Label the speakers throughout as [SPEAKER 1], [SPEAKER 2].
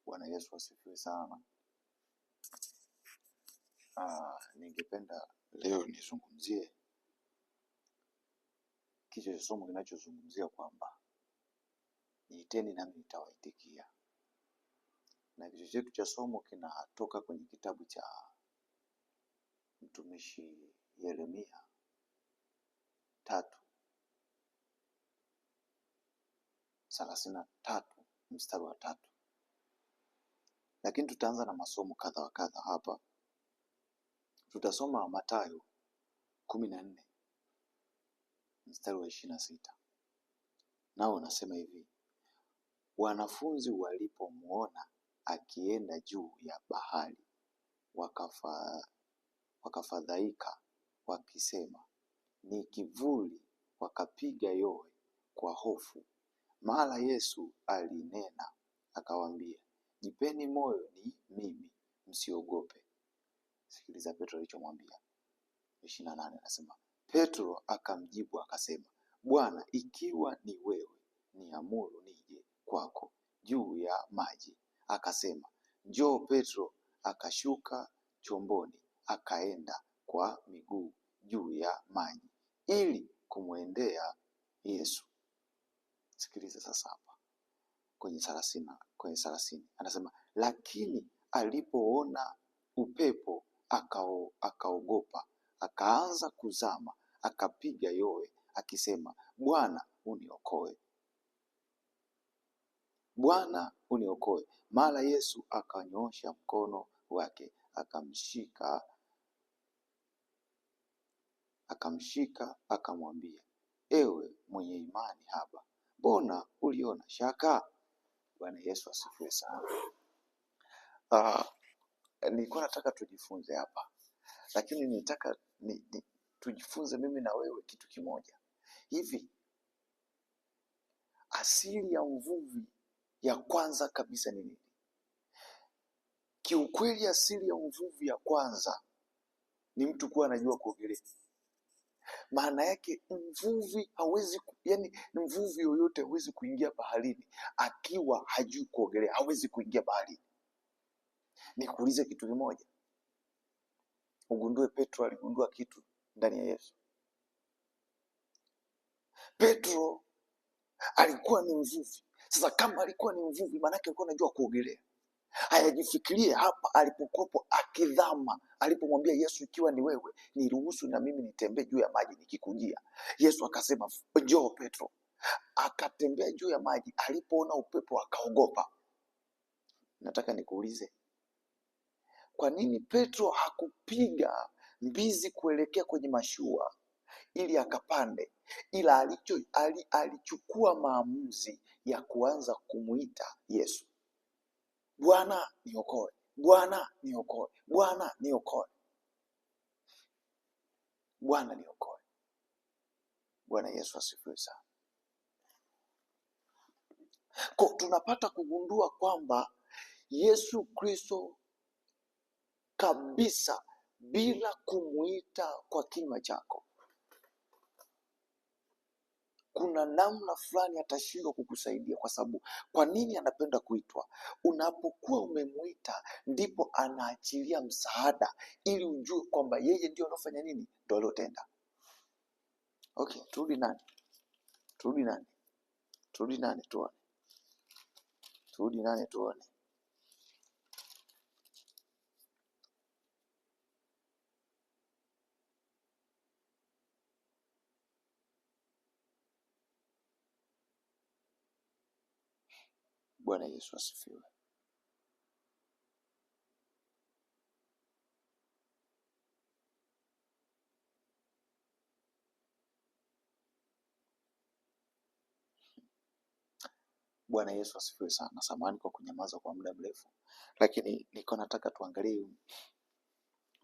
[SPEAKER 1] Bwana Yesu asifiwe sana. Ningependa leo nizungumzie kichwa cha somo kinachozungumzia kwamba niiteni nami nitawaitikia, na kichwa chetu cha somo kinatoka kwenye kitabu cha mtumishi Yeremia 3:33 mstari wa 3, lakini tutaanza na masomo kadha wa kadha hapa. Tutasoma Mathayo 14 mstari wa 26, nao unasema hivi: wanafunzi walipomuona akienda juu ya bahari wakafadhaika wakisema, ni kivuli, wakapiga yowe kwa hofu. Mara Yesu alinena akawaambia, jipeni moyo, ni mimi, msiogope. Sikiliza Petro alichomwambia. 28 anasema, Petro akamjibu akasema, Bwana, ikiwa ni wewe, niamuru nije kwako juu ya maji. Akasema, njoo. Petro akashuka chomboni akaenda kwa miguu juu ya maji ili kumwendea Yesu. Sikiliza sasa hapa kwenye 30 anasema, lakini alipoona upepo akaogopa, akaanza kuzama, akapiga yowe akisema, Bwana uniokoe, Bwana uniokoe. Mara Yesu akanyoosha mkono wake akamshika akamwambia, ewe mwenye imani haba, mbona uliona shaka? Bwana Yesu asifiwe sana. Nilikuwa nataka tujifunze hapa, lakini nitaka tujifunze mimi na wewe kitu kimoja hivi. Asili ya mvuvi ya kwanza kabisa ni nini? Kiukweli asili ya mvuvi ya kwanza ni mtu kuwa anajua kuogelea. Maana yake mvuvi mvuvi yoyote hawezi kuingia baharini akiwa hajui kuogelea, hawezi kuingia baharini. Nikuulize kitu kimoja, ugundue Petro aligundua kitu ndani ya Yesu. Petro alikuwa ni mvuvi. Sasa kama alikuwa ni mvuvi, maana yake alikuwa anajua kuogelea. Hayajifikirie hapa alipokuwa akidhama, alipomwambia Yesu, ikiwa ni wewe, niruhusu na mimi nitembee juu ya maji nikikujia. Yesu akasema, njoo Petro. Akatembea juu ya maji, alipoona upepo akaogopa. Nataka nikuulize, kwa nini Petro hakupiga mbizi kuelekea kwenye mashua ili akapande, ila alichukua maamuzi ya kuanza kumuita Yesu, Bwana niokoe, Bwana niokoe, Bwana niokoe, Bwana niokoe. Bwana Yesu asifiwe sana. Kwa tunapata kugundua kwamba Yesu Kristo kabisa, bila kumuita kwa kinywa chako, kuna namna fulani atashindwa kukusaidia. Kwa sababu, kwa nini anapenda kuitwa? Unapokuwa umemuita, ndipo anaachilia msaada ili ujue kwamba yeye ndio anafanya nini, ndio aliyotenda. Okay, turudi nani tuone. Bwana Yesu asifiwe. Bwana Yesu asifiwe sana. Samahani kwa kunyamaza kwa muda mrefu, lakini niko nataka tuangalie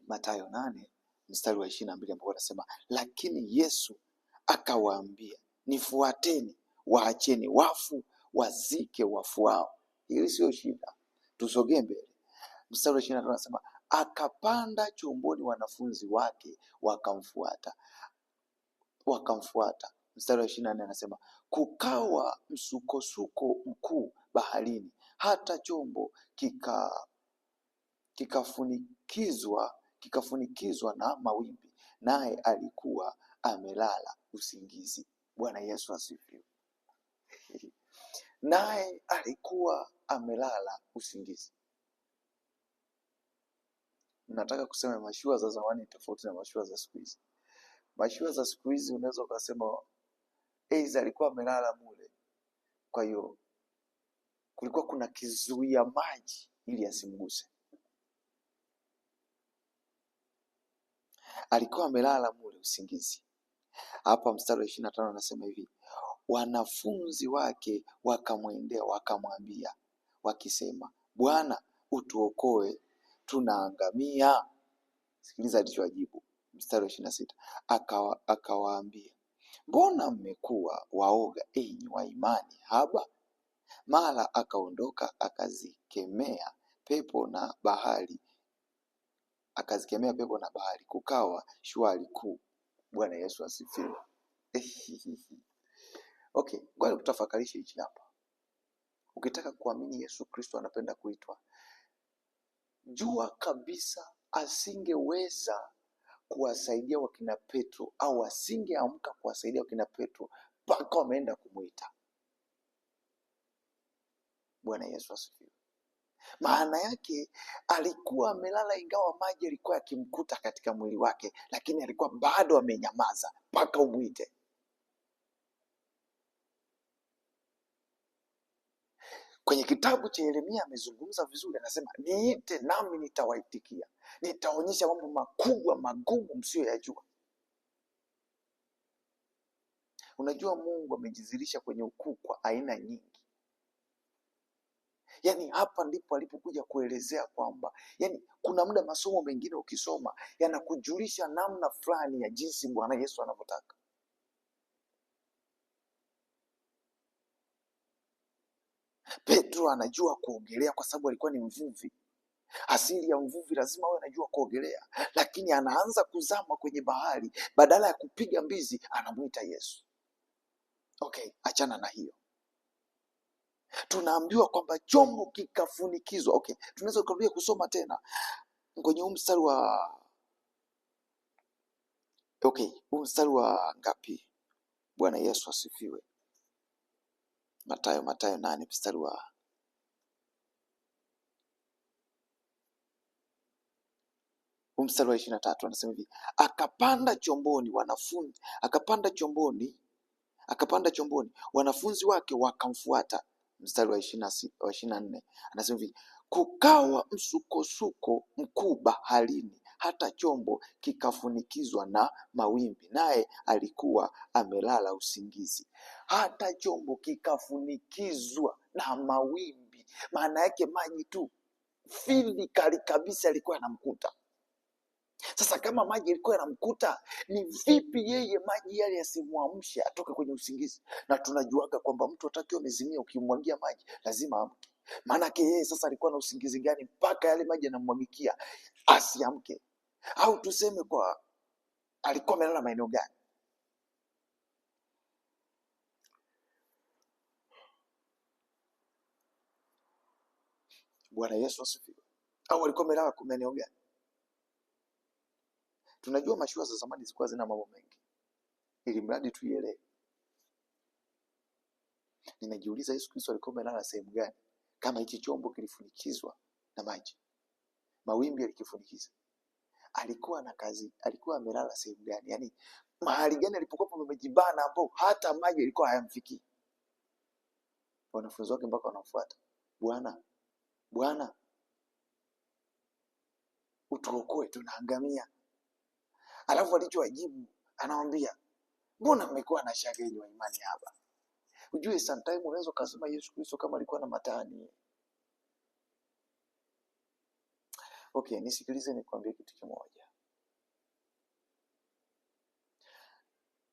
[SPEAKER 1] Mathayo 8 mstari wa 22 ambapo anasema, lakini Yesu akawaambia, nifuateni, waacheni wafu wazike wafu wao. Hili sio shida, tusogee mbele. Mstari wa 23 anasema, akapanda chomboni, wanafunzi wake wakamfuata. Mstari wa 24 anasema, kukawa msukosuko mkuu baharini, hata chombo kikafunikizwa na mawimbi, naye alikuwa amelala usingizi. Bwana Yesu asifiwe. Naye alikuwa amelala usingizi. Nataka kusema mashua za zamani tofauti na mashua za siku hizi. Mashua za siku hizi unaweza ukasema aidha alikuwa amelala mule, kwa hiyo kulikuwa kuna kizuia maji ili asimguse. Alikuwa amelala mule usingizi. Hapa mstari wa 25 anasema hivi, wanafunzi wake wakamwendea wakamwambia wakisema, Bwana, utuokoe, tunaangamia. Sikiliza alichowajibu, mstari wa 26. Akawaambia, mbona mmekuwa waoga enyi wa imani haba? Mara akaondoka akazikemea pepo na bahari, kukawa shwari kuu. Bwana Yesu asifiwe. Okay, ngoja kutafakarisha hichi hapa. Ukitaka kuamini Yesu Kristo anapenda kuitwa, jua kabisa asingeweza kuwasaidia wakina Petro, au asingeamka kuwasaidia wakina Petro mpaka wameenda kumwita. Bwana Yesu asifiwe. Maana yake alikuwa amelala, ingawa maji yalikuwa yakimkuta katika mwili wake, lakini alikuwa bado amenyamaza mpaka umwite. Kwenye kitabu cha Yeremia amezungumza vizuri, anasema niite nami nitawaitikia, nitaonyesha mambo makubwa magumu msiyoyajua. Unajua Mungu amejidhihirisha kwenye ukuu kwa aina nyingi. Yaani hapa ndipo alipokuja kuelezea kwamba kuna muda masomo mengine ukisoma yanakujulisha namna fulani ya jinsi Bwana Yesu anavyotaka. Petro anajua kuogelea kwa sababu alikuwa ni mvuvi. Asili ya mvuvi lazima awe anajua kuogelea, lakini anaanza kuzama kwenye bahari, badala ya kupiga mbizi anamuita Yesu. Okay, achana na hiyo. Tunaambiwa kwamba chombo kikafunikizwa. Okay, tunaweza kurudia kusoma tena kwenye mstari wa ngapi? Bwana Yesu asifiwe. Mathayo 8 mstari wa mstari wa 23 anasema hivi, akapanda chomboni wanafunzi wake wakamfuata. Mstari wa 24 anasema hivi, kukawa msukosuko mkuu baharini, hata chombo kikafunikizwa na mawimbi, naye alikuwa amelala usingizi. Hata chombo kikafunikizwa na mawimbi, maana yake maji tu physically kabisa alikuwa anamkuta. Sasa kama maji yalikuwa yanamkuta, ni vipi yeye maji yale yasimwamshe atoke kwenye usingizi? Na tunajuaga kwamba mtu atakiwa amezimia, ukimwagia maji lazima amke. Maanake yeye sasa alikuwa na usingizi gani mpaka yale maji yanamwagikia asiamke? Au tuseme kwa alikuwa amelala maeneo gani? Bwana Yesu asifiwe. Au alikuwa amelala kwa maeneo gani? Tunajua mashua za zamani zilikuwa zina mambo mengi, ili mradi tuielewe. Ninajiuliza, Yesu Kristo alikuwa amelala sehemu gani kama hichi chombo kilifunikizwa na maji, mawimbi yalikifunikiza? Alikuwa na kazi, alikuwa amelala sehemu gani? Yaani mahali gani alipokuwa pamejibana, ambao hata maji yalikuwa hayamfikii? Wanafunzi wake mpaka wanamfuata, Bwana, utuokoe, tunaangamia. Alafu alichowajibu anamwambia, mbona mmekuwa na shaka yenye wa imani hapa? Ujue sometime unaweza kusema Yesu Kristo kama alikuwa na matani. Okay, nisikilize nikwambie kitu kimoja.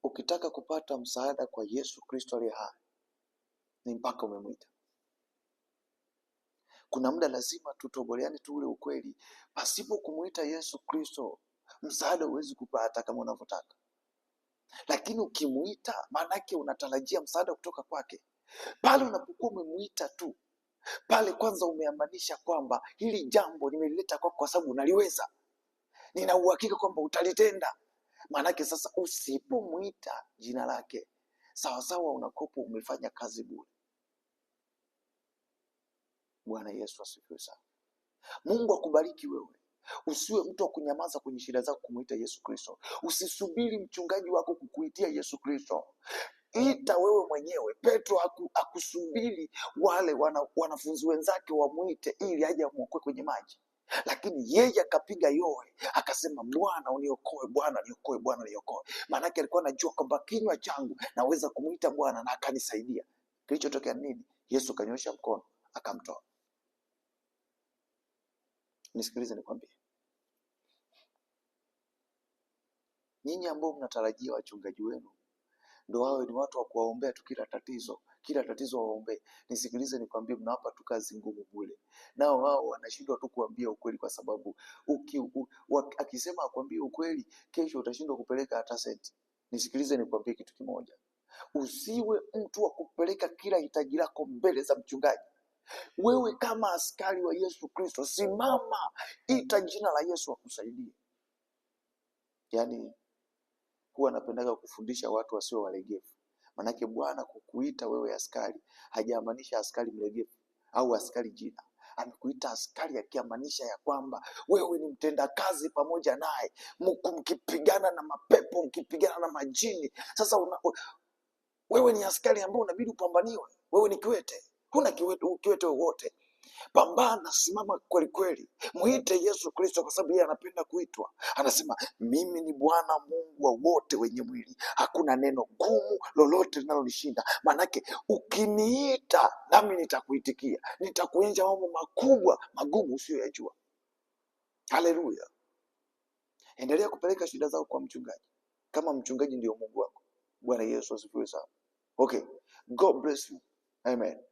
[SPEAKER 1] Ukitaka kupata msaada kwa Yesu Kristo aliye hai, ni mpaka umemwita. Kuna muda lazima tutoboleane tu ule ukweli. Pasipo kumwita Yesu Kristo, msaada huwezi kupata kama unavyotaka. Lakini ukimwita, maana yake unatarajia msaada kutoka kwake. Pale unapokuwa umemwita tu, Pale kwanza umeamanisha kwamba hili jambo nimelileta kwako kwa sababu unaliweza, nina uhakika kwamba utalitenda. Maanake sasa usipomwita jina lake sawasawa, unakopo umefanya kazi bure. Bwana Yesu asifiwe sana. Mungu akubariki wewe. Usiwe mtu wa kunyamaza kwenye shida zako, kumuita Yesu Kristo. Usisubiri mchungaji wako kukuitia Yesu Kristo. Ita wewe mwenyewe. Petro akusubiri wale wanafunzi wenzake wamwite ili aje amwokoe kwenye maji, lakini yeye akapiga yowe akasema, Bwana uniokoe, Bwana niokoe, Bwana niokoe. Maanake alikuwa anajua kwamba kinywa changu naweza kumwita Bwana na akanisaidia. Kilichotokea nini? Yesu kanyosha mkono akamtoa. Nisikilize nikwambie, nyinyi ambao mnatarajia wachungaji wenu ndio wawe ni watu wa kuwaombea tu kila tatizo waombee, nisikilize nikwambie, mnawapa tu kazi ngumu bure. Nao wao wanashindwa tu kuambia ukweli, kwa sababu akisema akwambie ukweli, kesho utashindwa kupeleka hata senti. Nisikilize nikwambie kitu kimoja, usiwe mtu wa kupeleka kila hitaji lako mbele za mchungaji. Wewe kama askari wa Yesu Kristo, simama, ita jina la Yesu akusaidie. Yaani huwa napendaga kufundisha watu wasio walegevu. Manake Bwana kukuita wewe askari hajamaanisha askari mlegevu au askari jina. Amekuita askari akiamanisha ya kwamba wewe ni mtenda kazi pamoja naye, mkipigana na mapepo, mkipigana na majini. Sasa wewe ni askari ambaye unabidi upambaniwe. Wewe ni kiwete, huna kiwete wowote. Pambana, simama kweli kweli, muite Yesu Kristo, kwa sababu yeye anapenda kuitwa. Anasema, mimi ni Bwana Mungu wa wote wenye mwili, hakuna neno gumu lolote linalonishinda. Maanake ukiniita nami nitakuitikia, nitakuonyesha mambo makubwa magumu usiyoyajua. Haleluya! Endelea kupeleka shida zao kwa mchungaji, kama mchungaji ndio Mungu wako. Bwana Yesu asifiwe sana. Okay, God bless you. Amen.